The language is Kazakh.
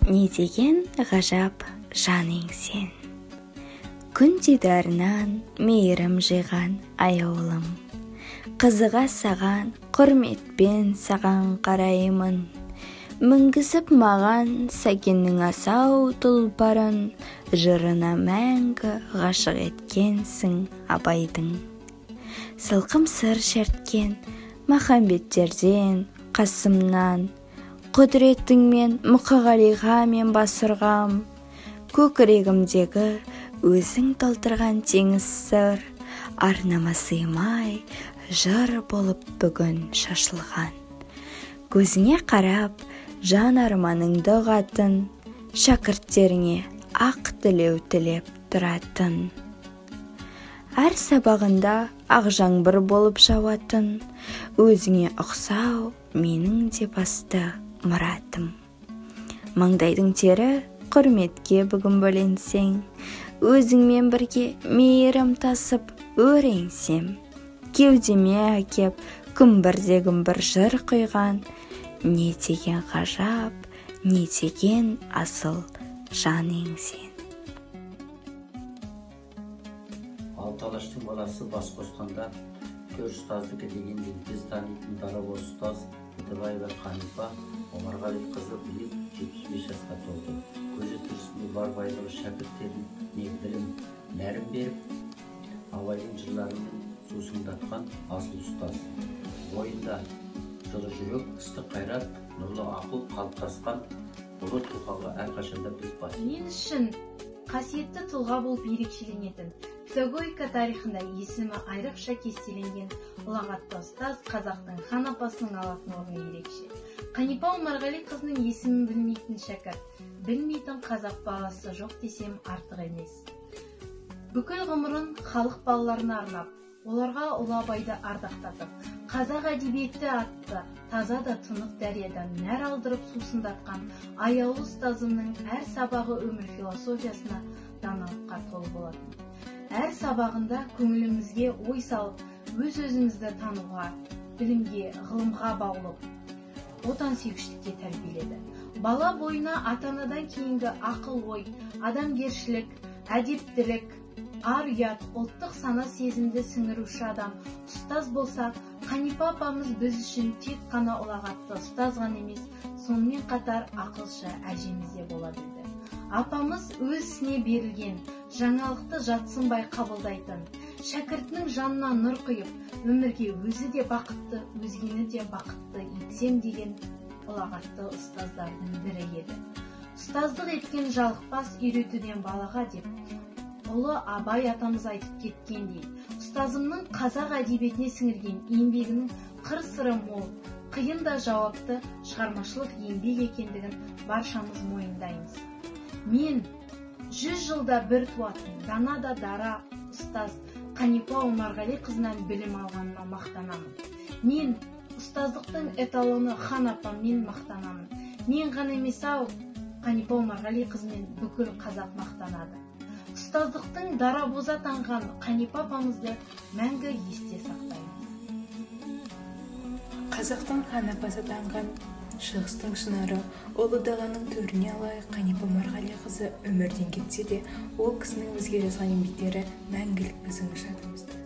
Не деген ғажап жаның сен. Күн дидарынан мейірім жиған аяулым. Қызыға саған, құрметпен саған қараймын. Мінгізіп маған сәкеннің асау тұлпарын, жырына мәңгі ғашық еткенсің абайдың. Сылқым сыр шерткен махамбеттерден, қасымнан, құдіретіңмен Мұқағалиға мен басырғам. Көкірегімдегі өзің толтырған теңіз сыр, арнама сыймай жыр болып бүгін шашылған. Көзіңе қарап жан арманыңды ұғатын, шәкірттеріңе ақ тілеу тілеп тұратын. Әр сабағында ақ жаңбыр болып жауатын, өзіңе ұқсау менің де басты мұратым. Маңдайдың тері құрметке бүгін бөленсең, өзіңмен бірге мейірім тасып өреңсем. Кеудеме әкеп күмбірде күмбір жыр құйған, не деген ғажап, не деген асыл жаның сен. Алты алаштың баласы бас қосқанда, төр ұстаздікі дегенде біз танитын дарабоз ұстаз Өтебаева Қанипа Омарғали қызы биыл 75 жасқа толды. Көзі тірісінде бар байлығы шәкірттерін не білім, нәрім беріп, абайдың жырларымен сусындатқан асыл ұстаз. Бойында жылы жүрек, ыстық қайрат, нұрлы ақыл қалыптасқан ұлы тұлғаға әрқашанда біз бас. Мен үшін қасиетті тұлға болып ерекшеленетін, педагогика тарихында есімі айрықша кестеленген ұлағатты ұстаз қазақтың хан апасының алатын орны ерекше. Қанипа Омарғали қызының есімін білмейтін шәкірт, білмейтін қазақ баласы жоқ десем артық емес. Бүкіл ғұмырын халық балаларына арнап, оларға ұлы Абайды ардақтатып, қазақ әдебиеті атты таза да тұнық дариядан нәр алдырып сусындатқан аяулы ұстазымның әр сабағы өмір философиясына даналыққа толы болатын. Әр сабағында көңілімізге ой салып, өз-өзімізді тануға, білімге, ғылымға баулып, отансүйгіштікке тәрбиеледі. Бала бойына ата-анадан кейінгі ақыл ой, адамгершілік, әдептілік, ар-ұят, ұлттық сана сезімді сіңіруші адам ұстаз болса, Қанипа апамыз біз үшін тек қана ұлағатты ұстаз ғана емес, сонымен қатар ақылшы әжеміз де бола білді. Апамыз өз ісіне берілген, жаңалықты жатсынбай қабылдайтын, шәкіртінің жанына нұр құйып, өмірге өзі де бақытты, өзгені де бақытты етсем деген ұлағатты ұстаздардың бірі еді. Ұстаздық еткен жалықпас үйретуден балаға деп, ұлы Абай атамыз айтып кеткендей, ұстазымның қазақ әдебиетіне сіңірген еңбегінің қыр-сыры мол, қиын да жауапты шығармашылық еңбек екендігін баршамыз мойындаймыз. Мен 100 жылда бір туатын, дана да дара ұстаз Қанипа Омарғали қызынан білім алғаныма мақтанамын. Мен ұстаздықтың эталоны хан апаммен мақтанамын. Мен ғана емес-ау, Қанипа Омарғали қызымен бүкіл қазақ мақтанады. Ұстаздықтың дарабозы атанған Қанипа апамызды мәңгі есте сақтаймыз. Қазақтың хан апасы атанған шығыстың шынары, ұлы даланың төріне алайық Қанипа Омарғали қызы өмірден кетсе де, ол кісінің бізге жазған еңбектері мәңгілік біздің жадымызда.